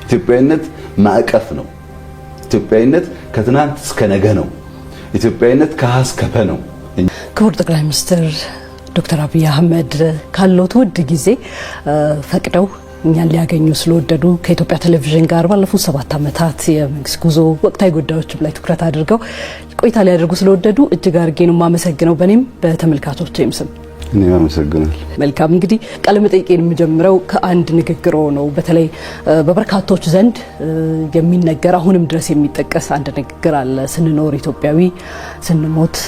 ኢትዮጵያዊነት ማዕቀፍ ነው። ኢትዮጵያዊነት ከትናንት እስከ ነገ ነው። ኢትዮጵያዊነት ከሀ እስከ ፐ ነው። ክቡር ጠቅላይ ሚኒስትር ዶክተር አብይ አህመድ ካለው ውድ ጊዜ ፈቅደው እኛን ሊያገኙ ስለወደዱ ከኢትዮጵያ ቴሌቪዥን ጋር ባለፉት 7 ዓመታት የመንግስት ጉዞ ወቅታዊ ጉዳዮች ላይ ትኩረት አድርገው ቆይታ ሊያደርጉ ስለወደዱ እጅግ አድርጌ ነው የማመሰግነው በእኔም በተመልካቾቼም ስም። እኔም አመሰግናለሁ። መልካም እንግዲህ ቃለ መጠይቄን የምጀምረው ከአንድ ንግግሮ ነው። በተለይ በበርካቶች ዘንድ የሚነገር አሁንም ድረስ የሚጠቀስ አንድ ንግግር አለ። ስንኖር ኢትዮጵያዊ ስንሞት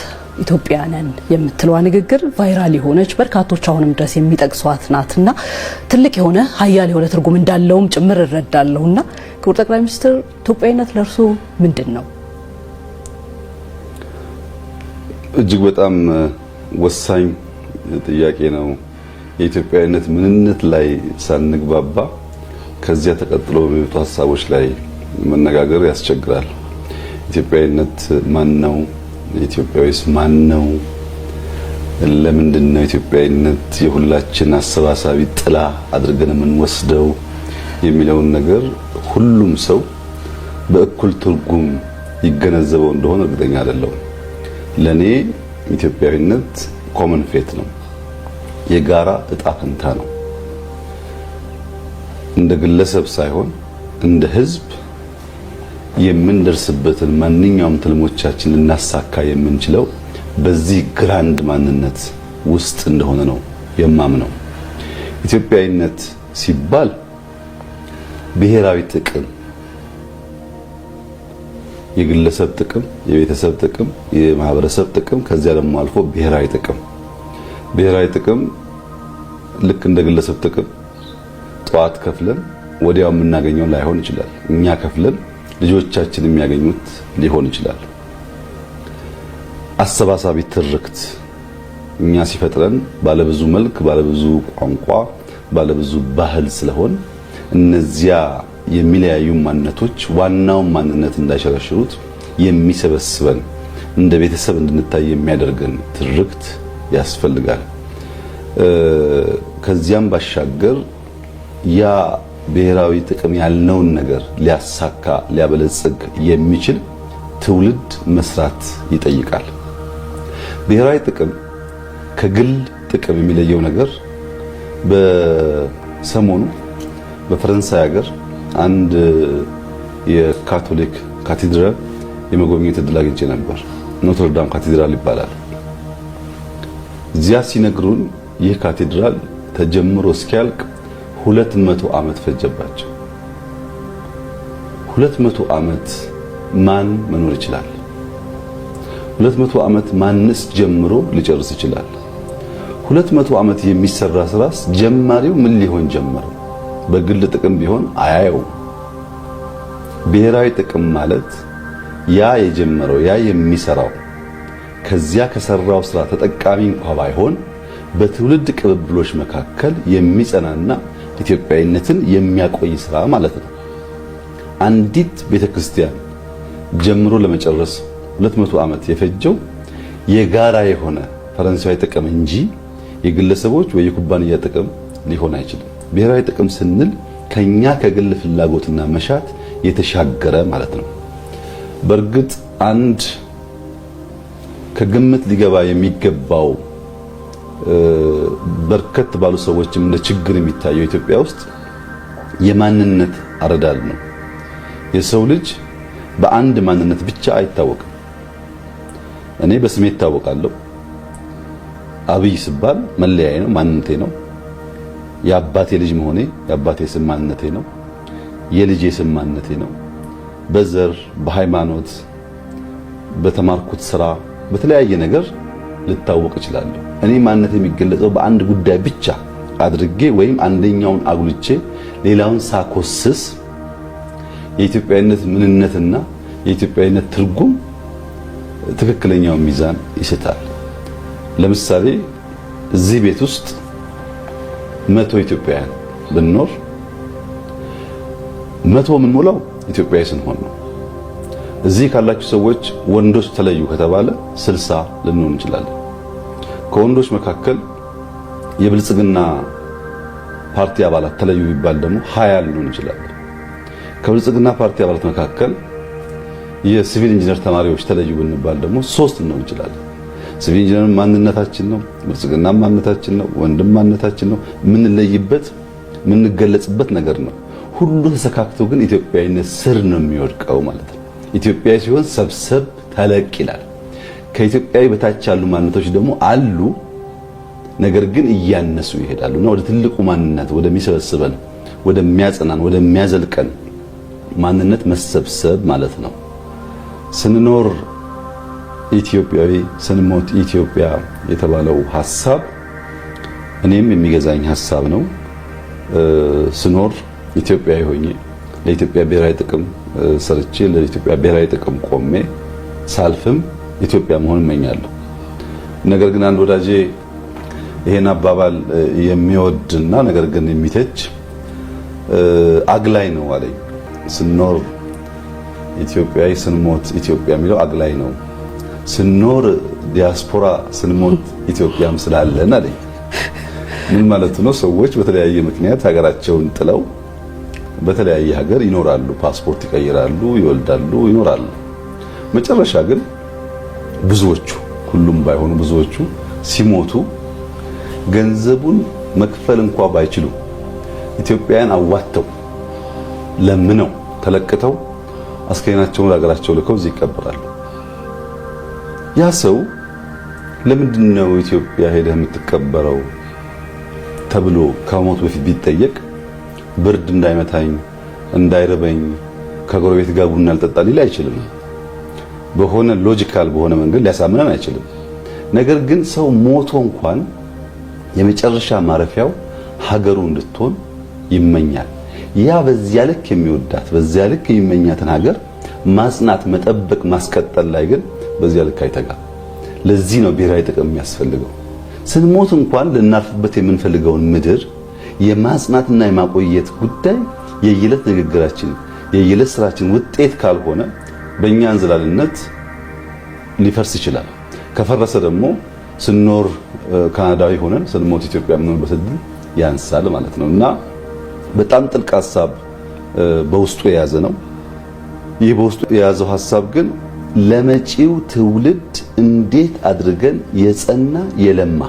ኢትዮጵያውያን የምትለዋ ንግግር ቫይራል የሆነች በርካቶች አሁንም ድረስ የሚጠቅሷት ናትና ትልቅ የሆነ ኃያል የሆነ ትርጉም እንዳለውም ጭምር እረዳለሁና ክቡር ጠቅላይ ሚኒስትር ኢትዮጵያዊነት ለእርሱ ምንድን ነው? እጅግ በጣም ወሳኝ ጥያቄ ነው። የኢትዮጵያዊነት ምንነት ላይ ሳንግባባ ከዚያ ተቀጥሎ በሚመጡ ሀሳቦች ላይ መነጋገር ያስቸግራል። ኢትዮጵያዊነት ማን ነው? ኢትዮጵያዊስ ማን ነው? ለምንድን ነው ኢትዮጵያዊነት የሁላችን አሰባሳቢ ጥላ አድርገን የምንወስደው የሚለውን ነገር ሁሉም ሰው በእኩል ትርጉም ይገነዘበው እንደሆነ እርግጠኛ አይደለሁም። ለኔ ኢትዮጵያዊነት ኮመን ፌት ነው፣ የጋራ እጣ ፈንታ ነው። እንደ ግለሰብ ሳይሆን እንደ ሕዝብ የምንደርስበትን ማንኛውም ትልሞቻችን ልናሳካ የምንችለው በዚህ ግራንድ ማንነት ውስጥ እንደሆነ ነው የማምነው። ኢትዮጵያዊነት ሲባል ብሔራዊ ጥቅም፣ የግለሰብ ጥቅም፣ የቤተሰብ ጥቅም፣ የማህበረሰብ ጥቅም፣ ከዚያ ደግሞ አልፎ ብሔራዊ ጥቅም ልክ እንደ ግለሰብ ጥቅም ጠዋት ከፍለን ወዲያው የምናገኘው ላይሆን ይችላል። እኛ ከፍለን ልጆቻችን የሚያገኙት ሊሆን ይችላል። አሰባሳቢ ትርክት እኛ ሲፈጥረን ባለብዙ መልክ፣ ባለብዙ ቋንቋ፣ ባለብዙ ባህል ስለሆን እነዚያ የሚለያዩ ማንነቶች ዋናው ማንነት እንዳይሸረሽሩት የሚሰበስበን እንደ ቤተሰብ እንድንታይ የሚያደርገን ትርክት ያስፈልጋል። ከዚያም ባሻገር ያ ብሔራዊ ጥቅም ያልነውን ነገር ሊያሳካ ሊያበለጽግ የሚችል ትውልድ መስራት ይጠይቃል። ብሔራዊ ጥቅም ከግል ጥቅም የሚለየው ነገር በሰሞኑ በፈረንሳይ ሀገር አንድ የካቶሊክ ካቴድራል የመጎብኘት እድል አግኝቼ ነበር። ኖትርዳም ካቴድራል ይባላል። እዚያ ሲነግሩን ይህ ካቴድራል ተጀምሮ እስኪያልቅ 200 ዓመት ፈጀባቸው። 200 ዓመት ማን መኖር ይችላል? 200 ዓመት ማንስ ጀምሮ ሊጨርስ ይችላል? 200 ዓመት የሚሰራ ስራስ ጀማሪው ምን ሊሆን ጀመረው? በግል ጥቅም ቢሆን አያየው። ብሔራዊ ጥቅም ማለት ያ የጀመረው ያ የሚሰራው ከዚያ ከሰራው ስራ ተጠቃሚ እንኳን ባይሆን በትውልድ ቅብብሎች መካከል የሚጸናና ኢትዮጵያዊነትን የሚያቆይ ስራ ማለት ነው። አንዲት ቤተክርስቲያን ጀምሮ ለመጨረስ 200 ዓመት የፈጀው የጋራ የሆነ ፈረንሳዊ ጥቅም እንጂ የግለሰቦች ወይ የኩባንያ ጥቅም ሊሆን አይችልም። ብሔራዊ ጥቅም ስንል ከኛ ከግል ፍላጎትና መሻት የተሻገረ ማለት ነው። በእርግጥ አንድ ከግምት ሊገባ የሚገባው በርከት ባሉ ሰዎችም እንደ ችግር የሚታየው ኢትዮጵያ ውስጥ የማንነት አረዳድ ነው። የሰው ልጅ በአንድ ማንነት ብቻ አይታወቅም። እኔ በስሜ እታወቃለሁ። አብይ ስባል መለያዬ ነው፣ ማንነቴ ነው። የአባቴ ልጅ መሆኔ የአባቴ ስም ማንነቴ ነው፣ የልጄ ስም ማንነቴ ነው። በዘር በሃይማኖት በተማርኩት ስራ በተለያየ ነገር ልታወቅ እችላለሁ። እኔ ማንነቴ የሚገለጸው በአንድ ጉዳይ ብቻ አድርጌ ወይም አንደኛውን አጉልቼ ሌላውን ሳኮስስ የኢትዮጵያዊነት ምንነትና የኢትዮጵያዊነት ትርጉም ትክክለኛውን ሚዛን ይስታል። ለምሳሌ እዚህ ቤት ውስጥ 100 ኢትዮጵያውያን ብንኖር 100 የምንሞላው ኢትዮጵያዊ ስንሆን ነው። እዚህ ካላችሁ ሰዎች ወንዶች ተለዩ ከተባለ 60 ልንሆን እንችላለን። ከወንዶች መካከል የብልጽግና ፓርቲ አባላት ተለዩ ቢባል ደግሞ 20 ልንሆን እንችላለን። ከብልጽግና ፓርቲ አባላት መካከል የሲቪል ኢንጂነር ተማሪዎች ተለዩ ብንባል ደግሞ 3 ነው እንችላለን። ሲቪል ኢንጂነር ማንነታችን ነው፣ ብልጽግና ማንነታችን ነው፣ ወንድም ማንነታችን ነው። የምንለይበት የምንገለጽበት ነገር ነው። ሁሉ ተሰካክቶ ግን ኢትዮጵያዊነት ስር ነው የሚወድቀው ማለት ነው። ኢትዮጵያዊ ሲሆን ሰብሰብ ተለቅ ይላል። ከኢትዮጵያዊ በታች ያሉ ማንነቶች ደግሞ አሉ፣ ነገር ግን እያነሱ ይሄዳሉና ወደ ትልቁ ማንነት ወደሚሰበስበን፣ ወደሚያጸናን፣ ወደሚያዘልቀን ማንነት መሰብሰብ ማለት ነው። ስንኖር ኢትዮጵያዊ ስንሞት ኢትዮጵያ የተባለው ሐሳብ እኔም የሚገዛኝ ሐሳብ ነው። ስኖር ኢትዮጵያዊ ሆኜ ለኢትዮጵያ ብሔራዊ ጥቅም ሰርቼ ለኢትዮጵያ ብሔራዊ ጥቅም ቆሜ ሳልፍም ኢትዮጵያ መሆን እመኛለሁ። ነገር ግን አንድ ወዳጄ ይሄን አባባል የሚወድና ነገር ግን የሚተች አግላይ ነው አለኝ። ስኖር ኢትዮጵያዊ ስንሞት ኢትዮጵያ የሚለው አግላይ ነው። ስኖር ዲያስፖራ ስንሞት ኢትዮጵያም ስላለን አለኝ። ምን ማለት ነው? ሰዎች በተለያየ ምክንያት ሀገራቸውን ጥለው በተለያየ ሀገር ይኖራሉ፣ ፓስፖርት ይቀይራሉ፣ ይወልዳሉ፣ ይኖራሉ። መጨረሻ ግን ብዙዎቹ፣ ሁሉም ባይሆኑ ብዙዎቹ ሲሞቱ ገንዘቡን መክፈል እንኳ ባይችሉ ኢትዮጵያውያን አዋተው ለምነው ተለቅተው አስከሬናቸውን ሀገራቸው ልከው እዚህ ይቀበራሉ። ያ ሰው ለምንድን ነው ኢትዮጵያ ሄደህ የምትቀበረው ተብሎ ከሞት በፊት ቢጠየቅ ብርድ እንዳይመታኝ እንዳይረበኝ ከጎረቤት ጋር ቡና ልጠጣ ሊል አይችልም። በሆነ ሎጂካል በሆነ መንገድ ሊያሳምነን አይችልም። ነገር ግን ሰው ሞቶ እንኳን የመጨረሻ ማረፊያው ሀገሩ እንድትሆን ይመኛል። ያ በዚያ ልክ የሚወዳት በዚያ ልክ የሚመኛትን ሀገር ማጽናት፣ መጠበቅ፣ ማስቀጠል ላይ ግን በዚያ ልክ አይተጋም። ለዚህ ነው ብሔራዊ ጥቅም የሚያስፈልገው። ስንሞት እንኳን ልናርፍበት የምንፈልገውን ምድር የማጽናትና የማቆየት ጉዳይ የየዕለት ንግግራችን የየዕለት ስራችን ውጤት ካልሆነ በእኛ እንዝላልነት ሊፈርስ ይችላል። ከፈረሰ ደግሞ ስንኖር ካናዳዊ ሆነን ስንሞት ኢትዮጵያ የምንሆንበት ዕድል ያንሳል ማለት ነው እና በጣም ጥልቅ ሐሳብ በውስጡ የያዘ ነው። ይህ በውስጡ የያዘው ሐሳብ ግን ለመጪው ትውልድ እንዴት አድርገን የጸና የለማ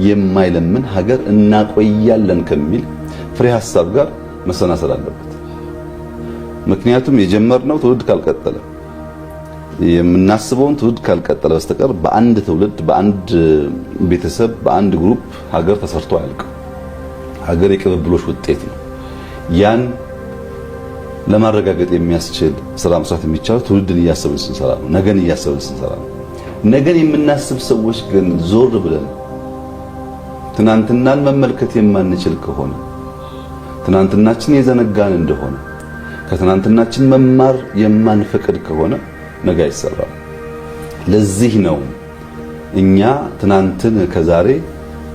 የማይለምን ሀገር እናቆያለን ከሚል ፍሬ ሐሳብ ጋር መሰናሰል አለበት። ምክንያቱም የጀመርነው ትውልድ ካልቀጠለ የምናስበውን ትውልድ ካልቀጠለ በስተቀር በአንድ ትውልድ በአንድ ቤተሰብ በአንድ ግሩፕ ሀገር ተሰርቶ አያልቅም። ሀገር የቅብብሎሽ ውጤት ነው። ያን ለማረጋገጥ የሚያስችል ስራ መስራት የሚቻለው ትውልድን እያሰብን ስንሰራ ነው። ነገን እያሰብን ስንሰራ ነው። ነገን የምናስብ ሰዎች ግን ዞር ብለን ትናንትናን መመልከት የማንችል ከሆነ ትናንትናችን የዘነጋን እንደሆነ ከትናንትናችን መማር የማንፈቅድ ከሆነ ነገ አይሰራም። ለዚህ ነው እኛ ትናንትን ከዛሬ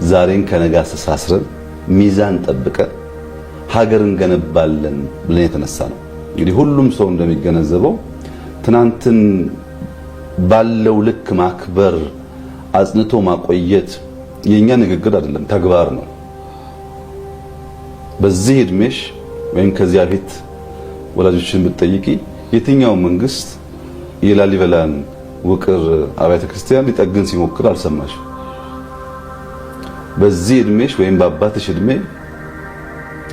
ዛሬን ከነገ አስተሳስረን ሚዛን ጠብቀን ሀገር እንገነባለን ብለን የተነሳ ነው። እንግዲህ ሁሉም ሰው እንደሚገነዘበው ትናንትን ባለው ልክ ማክበር አጽንቶ ማቆየት የኛ ንግግር አይደለም፣ ተግባር ነው። በዚህ እድሜሽ ወይም ከዚያ ፊት ወላጆችን ብትጠይቂ የትኛው መንግስት የላሊበላን ውቅር አብያተ ክርስቲያን ሊጠግን ሲሞክር አልሰማሽ? በዚህ እድሜሽ ወይም በአባትሽ እድሜ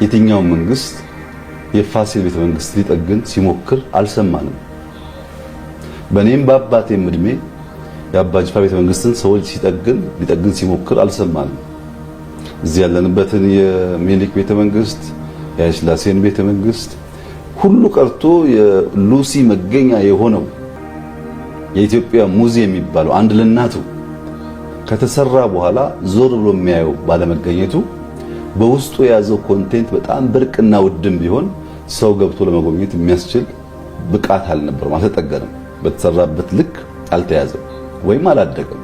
የትኛው መንግስት የፋሲል ቤተ መንግስት ሊጠግን ሲሞክር አልሰማንም። በኔም በአባቴም እድሜ የአባ ጅፋር ቤተ መንግስትን ሰው ሊጠግን ሲሞክር አልሰማንም። እዚህ ያለንበትን የሚኒሊክ ቤተ መንግስት የኃይለ ሥላሴን ቤተ መንግስት ሁሉ ቀርቶ የሉሲ መገኛ የሆነው የኢትዮጵያ ሙዚየም የሚባለው አንድ ለናቱ ከተሰራ በኋላ ዞር ብሎ የሚያየው ባለመገኘቱ በውስጡ የያዘው ኮንቴንት በጣም ብርቅና ውድም ቢሆን ሰው ገብቶ ለመጎብኘት የሚያስችል ብቃት አልነበረም፣ አልተጠገነም፣ በተሰራበት ልክ አልተያዘም ወይም አላደገም።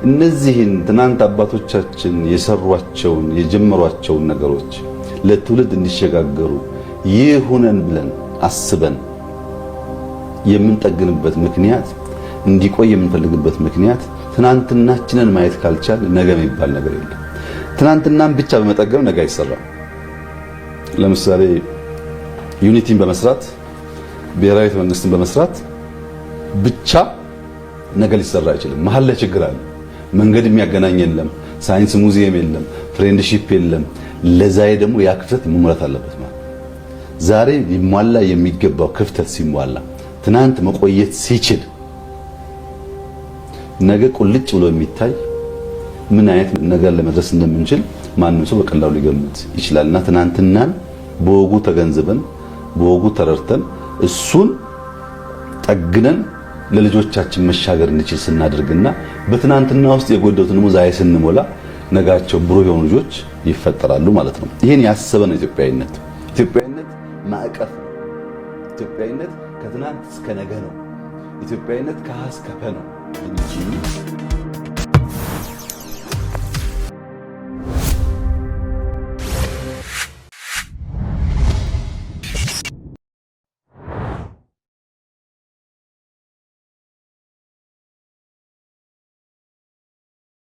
እነዚህን ትናንት አባቶቻችን የሰሯቸውን የጀመሯቸውን ነገሮች ለትውልድ እንዲሸጋገሩ ይሁነን ብለን አስበን የምንጠግንበት ምክንያት እንዲቆይ የምንፈልግበት ምክንያት ትናንትናችንን ማየት ካልቻል ነገ የሚባል ነገር የለም። ትናንትናን ብቻ በመጠገም ነገ አይሰራም። ለምሳሌ ዩኒቲን በመስራት ብሔራዊ መንግስትን በመስራት ብቻ ነገር ሊሰራ አይችልም። መሀል ላይ ችግር አለ። መንገድ የሚያገናኝ የለም፣ ሳይንስ ሙዚየም የለም፣ ፍሬንድሺፕ የለም። ለዛሬ ደግሞ ያ ክፍተት መሙላት አለበት ማለት ዛሬ ሊሟላ የሚገባው ክፍተት ሲሟላ ትናንት መቆየት ሲችል ነገ ቁልጭ ብሎ የሚታይ ምን አይነት ነገር ለመድረስ እንደምንችል ማንም ሰው በቀላሉ ሊገምት ይችላልና ትናንትናን በወጉ ተገንዝበን በወጉ ተረድተን እሱን ጠግነን ለልጆቻችን መሻገር እንችል ስናደርግና በትናንትና ውስጥ የጎደሉትን ደግሞ ዛሬ ስንሞላ ነጋቸው ብሩህ የሆኑ ልጆች ይፈጠራሉ ማለት ነው። ይሄን ያሰበ ነው ኢትዮጵያዊነት። ኢትዮጵያዊነት ማዕቀፍ ነው። ኢትዮጵያዊነት ከትናንት እስከ ነገ ነው። ኢትዮጵያዊነት ከሀ እስከ ፐ ነው እንጂ